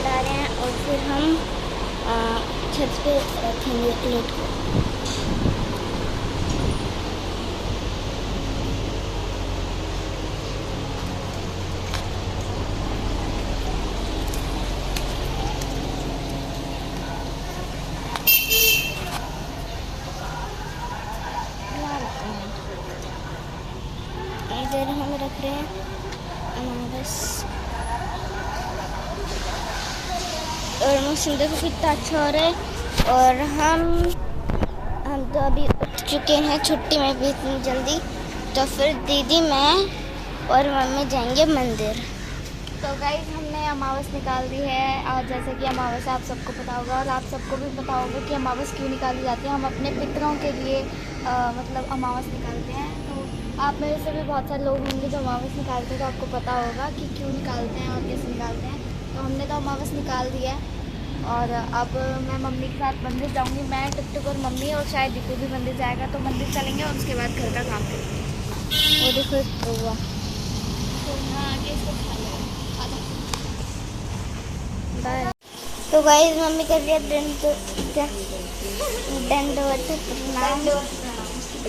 चढ़ा रहे हैं और फिर हम छत पे रखेंगे प्लेट को। इधर हम रख रहे हैं अनारस और मौसम देखो कितना अच्छा हो रहा है। और हम तो अभी उठ चुके हैं छुट्टी में भी इतनी जल्दी, तो फिर दीदी मैं और मम्मी जाएंगे मंदिर। तो गाइस हमने अमावस निकाल दी है। और जैसे कि अमावस आप सबको पता होगा और आप सबको भी पता होगा कि अमावस क्यों निकाली जाती है। हम अपने पितरों के लिए मतलब अमावस निकालते हैं। तो आप मेरे से भी बहुत सारे लोग होंगे जो अमावस निकालते हैं, तो आपको पता होगा कि क्यों निकालते हैं और कैसे निकालते हैं। तो हमने तो अमावस निकाल दिया है और अब मैं मम्मी के साथ मंदिर जाऊँगी। मैं टिकटुक और मम्मी और शायद दीपू भी मंदिर जाएगा, तो मंदिर चलेंगे और उसके बाद घर का काम करेंगे। वो देखो हुआ तो यहाँ आके इसको खा लो। बाय। तो गाइस मम्मी कर दिया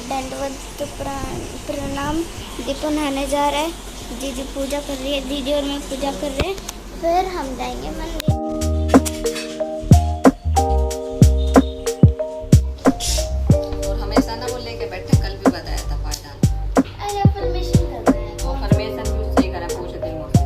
दंडवत प्रणाम। दीपू नहाने जा रहा है, दीदी पूजा कर रही है, दीदी और मैं पूजा कर रहे हैं, फिर हम जाएंगे मंदिर। और हमेशा ना बोल लेके बैठे, कल भी बताया था पायदान। अरे परमिशन कर रहे हैं, वो परमिशन भी उससे ही करा, पूछ दे मुझसे।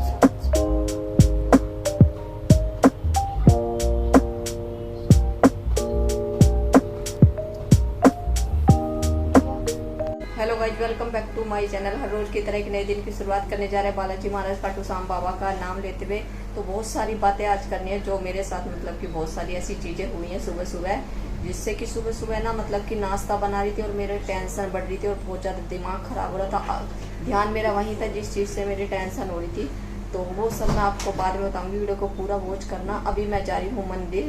Hello guys, welcome back to my channel. हर रोज की तरह एक नए दिन की शुरुआत करने जा रहे हैं बालाजी महाराज खाटू श्याम बाबा का नाम लेते हुए। तो बहुत सारी बातें आज करनी है जो मेरे साथ मतलब कि बहुत सारी ऐसी चीजें हुई हैं सुबह सुबह, जिससे कि सुबह सुबह ना मतलब कि नाश्ता बना रही थी और मेरे टेंशन बढ़ रही थी और बहुत ज्यादा दिमाग खराब हो रहा था। ध्यान मेरा वहीं था जिस चीज से मेरी टेंशन हो रही थी। तो वो सब मैं आपको बाद में बताऊंगी, वीडियो को पूरा वॉच करना। अभी मैं जा रही हूँ मंदिर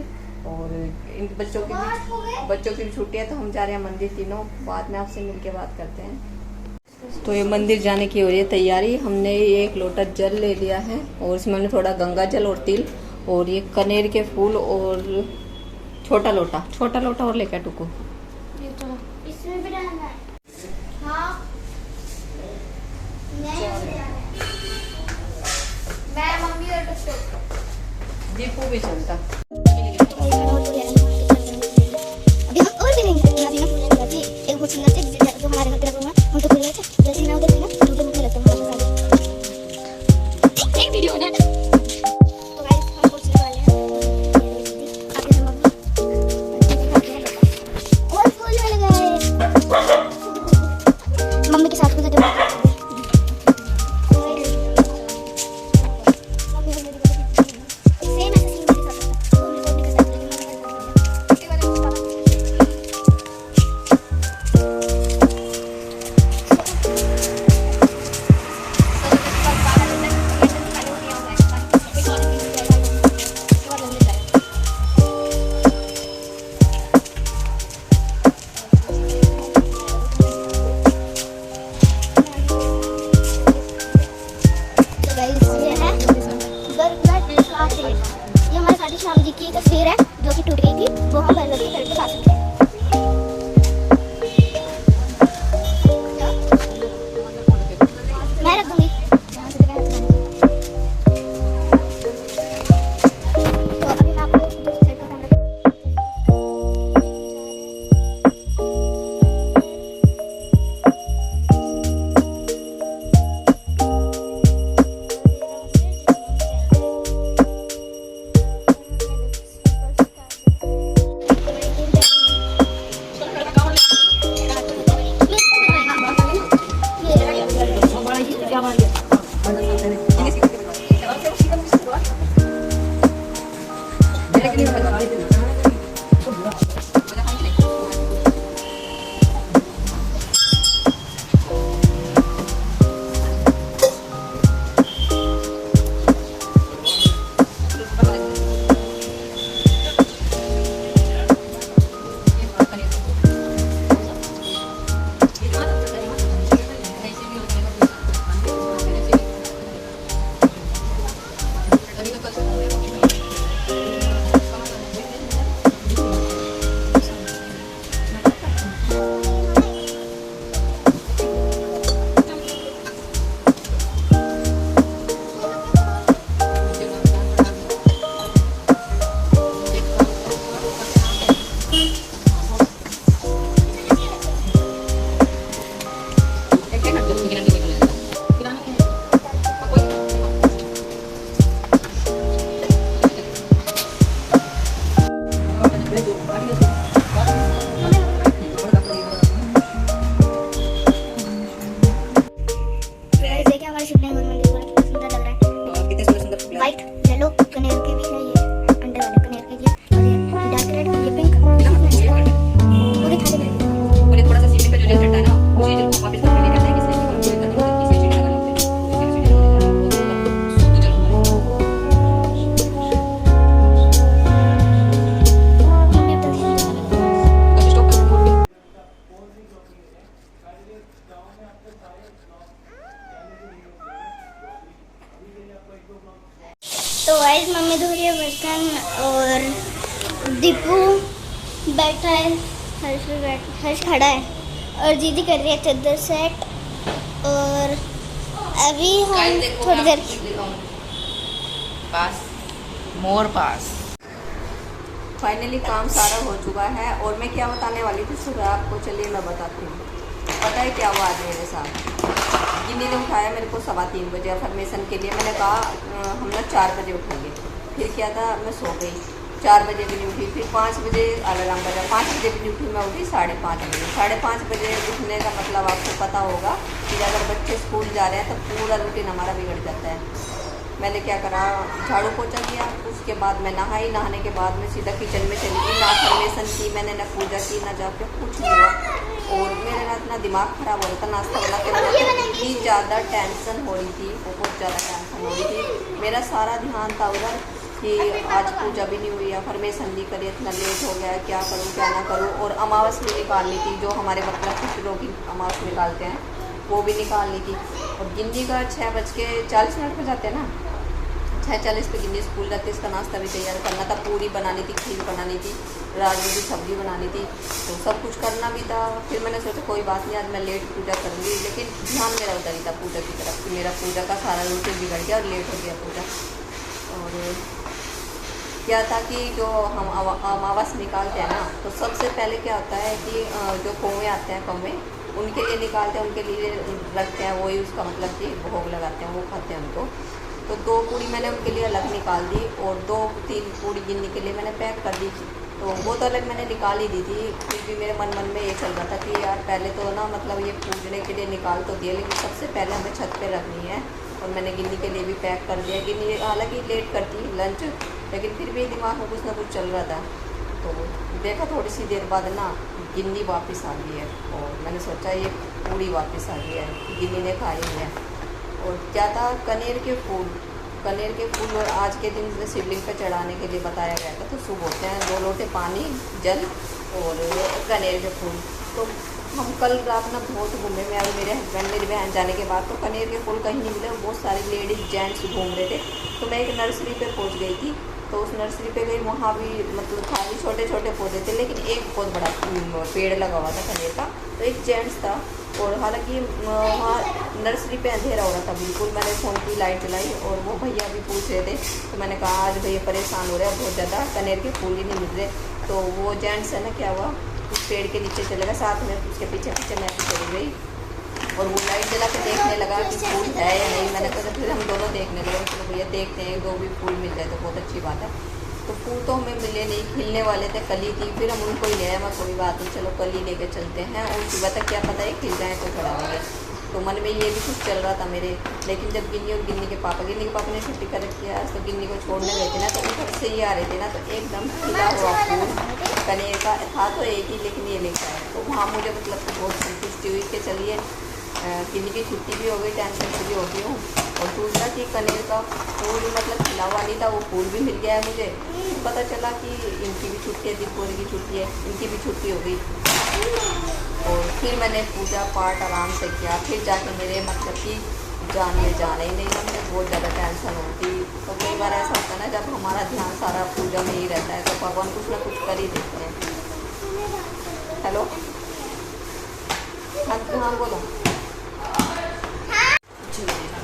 और इन बच्चों की भी छुट्टी है, तो हम जा रहे हैं मंदिर तीनों। बाद में आपसे मिलके बात करते हैं। तो ये मंदिर जाने की हो रही है तैयारी। हमने एक लोटा जल ले लिया है और इसमें हमने थोड़ा गंगा जल और तिल और ये कनेर के फूल और छोटा लोटा और लेकर टुको। इसमें भी डालना है। हाँ मैं मम्मी और दीपू भी चलता। अभी हम और भी नहीं करते, एक कुछ सुनना चाहिए जो हमारे घर पे हम तो बोले थे जैसे ना उधर ना तो मुझे लगता है हमारे साथ एक वीडियो ना। तो गाइस हम पहुंचने वाले हैं आगे हम और फूल मिल गए मम्मी के साथ पूजा करते हैं। सेम ऐसे सीन मेरे साथ और दीपू बैठा है, हर्ष खड़ा है और दीदी कर रही है चादर सेट। और अभी हम थोड़ी देर पास मोर पास फाइनली काम सारा हो चुका है। और मैं क्या बताने वाली थी सुबह आपको, चलिए मैं बताती हूँ। पता है क्या हुआ आज मेरे साथ? गिन्नी ने उठाया मेरे को 3:15 बजे अफर्मेशन के लिए। मैंने कहा हम ना 4 बजे उठेंगे। फिर क्या था, मैं सो गई, 4 बजे भी नहीं उठी। फिर 5 बजे अलार्म बजा, 5 बजे भी नहीं उठी। मैं उठी 5:30 बजे। 5:30 बजे उठने का मतलब आपको पता होगा कि अगर बच्चे स्कूल जा रहे हैं तो पूरा रूटीन हमारा बिगड़ जाता है। मैंने क्या करा, झाड़ू पोछा किया, उसके बाद मैं नहाई। नहाने के बाद मैं सीधा किचन में चली गई। ना अफर्मेशन की मैंने, ना पूजा की, ना जाके कुछ नहीं हुआ। और मेरे ना इतना दिमाग ख़राब हो रहा था, नाश्ता बनाते बनाते इतनी ज़्यादा टेंशन हो रही थी, बहुत ज़्यादा टेंशन हो रही थी। मेरा सारा ध्यान था उधर कि आज पूजा भी नहीं हुई, अफर्मेशन नहीं करी, इतना लेट हो गया, क्या करूँ क्या ना करूँ। और अमावस भी निकालनी थी, जो हमारे मतलब पितरों की अमावस निकालते हैं, वो भी निकालनी थी। और गिन्नी का 6:40 पे जाते हैं ना, 6:40 पे गिन्नी स्कूल जाती है। इसका नाश्ता भी तैयार करना था, पूरी बनानी थी, खीर बनानी थी, राजमा की सब्ज़ी बनानी थी, तो सब कुछ करना भी था। फिर मैंने सोचा कोई बात नहीं, आज मैं लेट पूजा करूँगी। लेकिन ध्यान मेरा उधर ही था पूजा की तरफ कि मेरा पूजा का सारा रूटीन बिगड़ गया और लेट हो गया पूजा। और क्या था कि जो हम अमावस निकालते हैं ना, तो सबसे पहले क्या होता है कि जो कौवे आते हैं, कौवे उनके लिए निकालते हैं, उनके लिए रखते हैं, वही उसका मतलब कि भोग लगाते हैं, वो खाते हैं उनको। तो 2 पूड़ी मैंने उनके लिए अलग निकाल दी और 2-3 पूड़ी गिन्नी के लिए मैंने पैक कर दी। तो वो तो अलग मैंने निकाल ही दी थी। फिर भी मेरे मन में ये चल रहा था कि यार पहले तो ना मतलब ये पूजने के लिए निकाल तो दिया, लेकिन सबसे पहले हमें छत पे रखनी है। और मैंने गिन्नी के लिए भी पैक कर दिया। गिन्नी हालांकि लेट करती लंच, लेकिन फिर भी दिमाग में कुछ ना कुछ चल रहा था। तो देखा थोड़ी सी देर बाद ना गिन्नी वापस आ गई है और मैंने सोचा ये पूड़ी वापस आ गई है, गिन्नी ने खाई है। और क्या था, कनेर के फूल और आज के दिन शिवलिंग पे चढ़ाने के लिए बताया गया था। तो शुभ होते हैं 2 लोटे पानी, जल और कनेर के फूल। तो हम कल रात ना बहुत घूमे, मैं और मेरे हस्बैंड, मेरी बहन जाने के बाद। तो कनेर के फूल कहीं नहीं मिले, बहुत सारे लेडीज़ जेंट्स घूम रहे थे। तो मैं एक नर्सरी पे पहुंच गई थी। तो उस नर्सरी पे गई, वहाँ भी मतलब खाली छोटे छोटे पौधे थे, लेकिन एक बहुत बड़ा पेड़ लगा हुआ था कनेर का। तो एक जेंट्स था, और हालांकि वहाँ नर्सरी पे अंधेरा हो रहा था बिल्कुल। मैंने फ़ोन की लाइट जलाई और वो भैया भी पूछ रहे थे। तो मैंने कहा आज भैया परेशान हो रहे हैं बहुत ज़्यादा, कनेर के फूल ही नहीं मिल रहे। तो वो जेंट्स है ना, क्या हुआ, उस पेड़ के नीचे चले गए, साथ में उसके पीछे पीछे मैं भी चली गई। और वो लाइट जला के देखने लगा कि फूल है या नहीं। मैंने कहा फिर हम दोनों देखने लगे, चलो भैया देखते हैं, 2 भी फूल मिल जाए तो बहुत अच्छी बात है। तो फूल तो हमें मिले नहीं, खिलने वाले थे, कली थी। फिर हम उनको ही ले आए, मैं कोई बात नहीं, चलो कली लेके चलते हैं, और सुबह तक क्या पता है खिल जाए तो चढ़ाएंगे। तो मन में ये भी कुछ चल रहा था मेरे। लेकिन जब गिन्नी के पापा ने छुट्टी कर रखी है, तो गिन्नी को छोड़ने गए थे ना, तो घर से ही आ रहे थे ना, तो एकदम खिला हुआ फूल कनेर का था तो एक ही, लेकिन ये लेकर आए। तो वहाँ मुझे मतलब बहुत संतुष्टि हुई कि चलिए गिन्नी की छुट्टी भी हो गई, टेंशन फ्री हो गई हूँ। और दूसरा कि कनेर का फूल मतलब खिला हुआ नहीं था, वो फूल भी मिल गया है मुझे। पता चला कि इनकी भी छुट्टी है, दीपावली की छुट्टी है, इनकी भी छुट्टी हो गई। और फिर मैंने पूजा पाठ आराम से किया। फिर जाके मेरे मतलब कि जाने ही नहीं, मुझे बहुत ज़्यादा टेंशन होती। तो कई बार ऐसा होता है ना, जब हमारा ध्यान सारा पूजा में ही रहता है, तो भगवान कुछ ना कुछ कर ही देते हैं। हेलो, हाँ बोलो।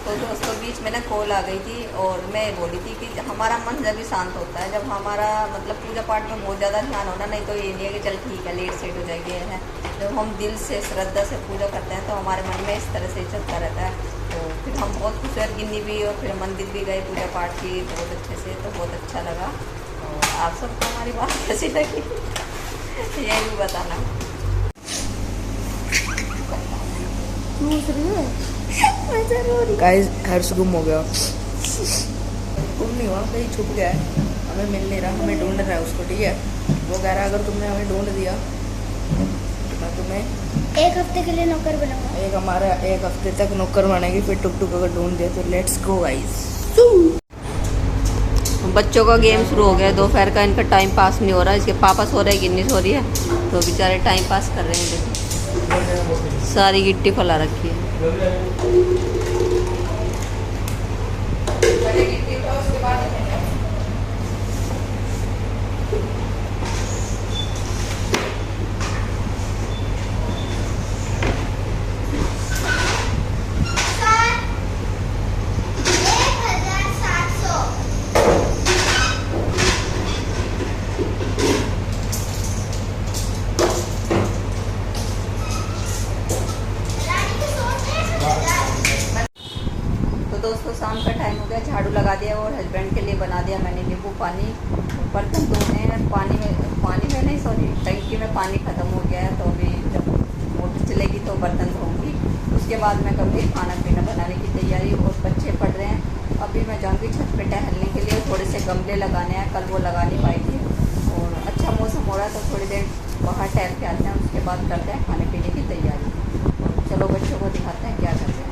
तो दोस्तों बीच में ना कॉल आ गई थी, और मैं बोली थी कि हमारा मन जब भी शांत होता है, जब हमारा मतलब पूजा पाठ में बहुत ज़्यादा ध्यान होना, नहीं तो ये नहीं है कि चल ठीक है लेट सेट हो जाएगी है। जब हम दिल से श्रद्धा से पूजा करते हैं तो हमारे मन में इस तरह से चलता रहता है। तो फिर हम बहुत खुश है, गिन्नी भी, और फिर मंदिर भी गए, पूजा पाठ की बहुत अच्छे से, तो बहुत अच्छा लगा। और आप सबको हमारी बात कैसी लगी ये भी बताना। गाइस हर्ष गुम हो गया, गुम नहीं हुआ, कहीं छुप गया है, हमें मिल नहीं रहा, हमें ढूंढ रहा है उसको। ठीक है, वो कह रहा है अगर तुमने हमें ढूंढ दिया तो मैं तुम्हें 1 हफ्ते के लिए नौकर बनाऊंगा। 1 हफ्ते तक नौकर बनेगी। फिर टुक अगर ढूंढ दिया तो लेट्स गो गाइस। बच्चों का गेम शुरू हो गया है, दोपहर का इनका टाइम पास नहीं हो रहा। इसके पापा सो रहे, गिन्नी सो रही है, तो बेचारे टाइम पास कर रहे हैं। देखो सारी गिट्टी फैला रखी है। दोस्तों शाम का टाइम हो गया, झाड़ू लगा दिया और हस्बैंड के लिए बना दिया मैंने नींबू पानी। बर्तन धोने हैं, पानी में नहीं, सॉरी, टंकी में पानी ख़त्म हो गया है, तो अभी जब मोटर चलेगी तो बर्तन धोऊंगी। उसके बाद मैं करूँगी खाना पीना बनाने की तैयारी। और बच्चे पढ़ रहे हैं। अभी मैं जाऊँगी छत पे टहलने के लिए, थोड़े से गमले लगाने हैं, कल वो लगा नहीं पाई थी। और अच्छा मौसम हो रहा है तो थोड़ी देर बाहर टहल के आते हैं, उसके बाद करते हैं खाने पीने की तैयारी। चलो बच्चों को दिखाते हैं क्या करते हैं।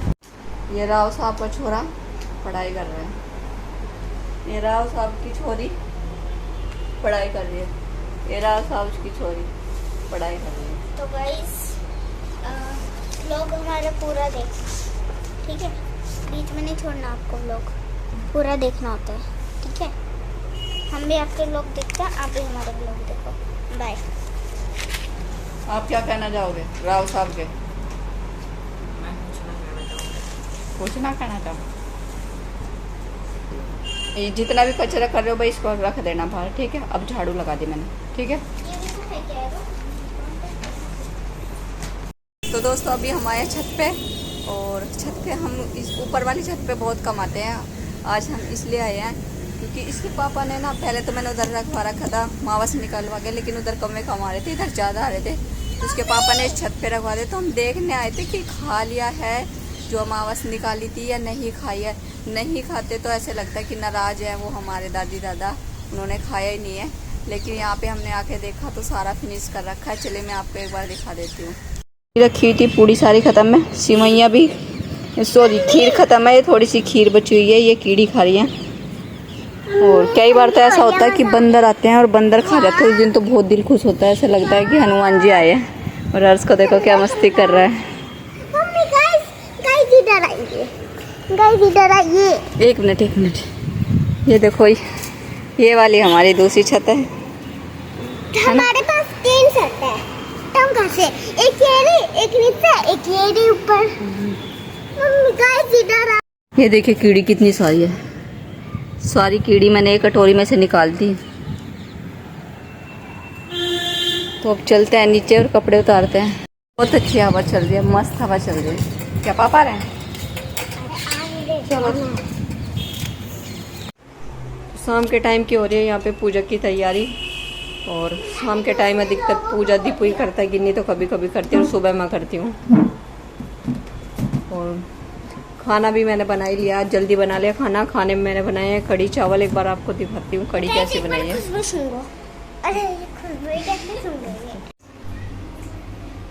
ये राव साहब का छोरा पढ़ाई कर रहे हैं। ये राव साहब की छोरी पढ़ाई कर रही है। ये राव साहब की छोरी पढ़ाई कर रही है। तो गाइस व्लॉग हमारा पूरा देख, ठीक है, बीच में नहीं छोड़ना आपको, व्लॉग पूरा देखना होता है, ठीक है। हम भी आपके व्लॉग देखते हैं, आप भी हमारे व्लॉग देखो। बाय। आप क्या कहना चाहोगे राव साहब के? कुछ ना कहना चाहो। ये जितना भी कचरा कर रहे हो भाई इसको रख देना बाहर, ठीक है। अब झाड़ू लगा दी मैंने, ठीक है। तो दोस्तों अभी हम आए छत पे, और छत पे हम इस ऊपर वाली छत पे बहुत कम आते हैं। आज हम इसलिए आए हैं क्योंकि इसके पापा ने ना, पहले तो मैंने उधर रखवा रखा था, मावस निकलवा के, लेकिन उधर कम कम आ रहे थे, इधर ज़्यादा आ रहे थे। तो उसके पापा ने इस छत पे रखवा दिए। तो हम देखने आए थे कि खा लिया है जो मावस निकाली थी या नहीं खाई है। नहीं खाते तो ऐसे लगता है कि नाराज़ है वो हमारे दादी दादा, उन्होंने खाया ही नहीं है। लेकिन यहाँ पे हमने आके देखा तो सारा फिनिश कर रखा है। चलिए मैं आपको एक बार दिखा देती हूँ। रखी थी पूरी सारी ख़त्म है, सिवैयाँ भी, सॉरी खीर ख़त्म है, थोड़ी सी खीर बची हुई है, ये कीड़ी खा रही है। और कई बार तो ऐसा होता है कि बंदर आते हैं और बंदर खा जाते हैं। उस दिन तो बहुत दिल खुश होता है, ऐसा लगता है कि हनुमान जी आए हैं। और अर्श को देखो क्या मस्ती कर रहा है। इधर आइए। एक मिनट, ये देखो, ये वाली हमारी दूसरी छत है। हमारे पास 3 छत है। तुम कहाँ से? एक ये, एक नीचे, एक ये ऊपर। मम्मी गाइस इधर आ। ये देखिए कीड़ी कितनी सारी है। सारी कीड़ी मैंने एक कटोरी में से निकाल दी। तो अब चलते हैं नीचे और कपड़े उतारते हैं। बहुत अच्छी हवा चल रही है, मस्त हवा चल रही है। क्या पापा रहे हैं? चलो। शाम के टाइम की हो रही है यहाँ पे पूजा की तैयारी। और शाम के टाइम अधिकतर पूजा दीपू ही करता है, गिन्नी तो कभी कभी करती हूँ, सुबह मैं करती हूँ। और खाना भी मैंने बना ही लिया, जल्दी बना लिया खाना। खाने में मैंने बनाए हैं कढ़ी चावल। एक बार आपको दिखाती हूँ कढ़ी कैसे बनाई है।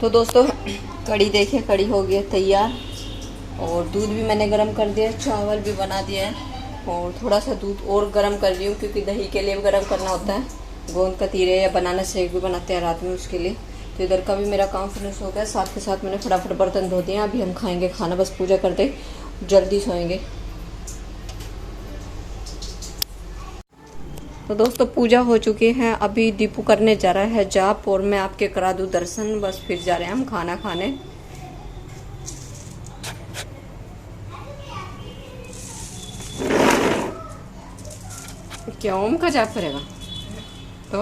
तो दोस्तों कढ़ी देखिए, कढ़ी हो गई है तैयार। और दूध भी मैंने गरम कर दिया, चावल भी बना दिया है। और थोड़ा सा दूध और गरम कर रही हूँ क्योंकि दही के लिए भी गरम करना होता है। गोंद कतीरे या बनाना शेक भी बनाते हैं रात में, उसके लिए। तो इधर का भी मेरा काम फिनिश हो गया। साथ के साथ मैंने फटाफट बर्तन धो दिए। अभी हम खाएंगे खाना, बस पूजा करते जल्दी सोएंगे। तो दोस्तों पूजा हो चुकी है, अभी दीपू करने जा रहा है जाप, और मैं आपके करा दूँ दर्शन। बस फिर जा रहे हैं हम खाना खाने। क्या ओम का जाप करेगा? तो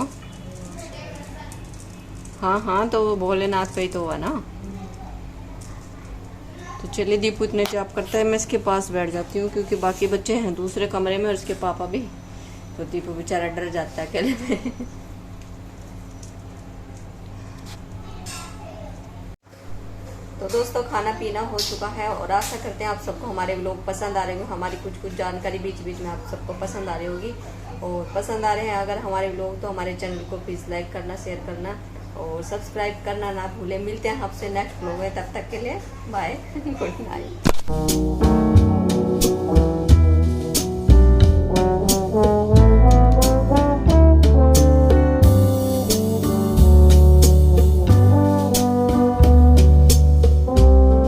हाँ, तो भोलेनाथ पे ही तो हुआ ना। तो चलिए दीपू इतने जाप करता है, मैं इसके पास बैठ जाती हूँ क्योंकि बाकी बच्चे हैं दूसरे कमरे में और इसके पापा भी। तो दीपू बेचारा डर जाता है अकेले में। तो दोस्तों खाना पीना हो चुका है और आशा करते हैं आप सबको हमारे व्लॉग पसंद आ रहे होंगे। हमारी कुछ जानकारी बीच बीच में आप सबको पसंद आ रही होगी। और पसंद आ रहे हैं अगर हमारे व्लॉग तो हमारे चैनल को प्लीज़ लाइक करना, शेयर करना और सब्सक्राइब करना ना भूलें। मिलते हैं आपसे नेक्स्ट व्लॉग में, तब तक के लिए बाय, गुड नाइट।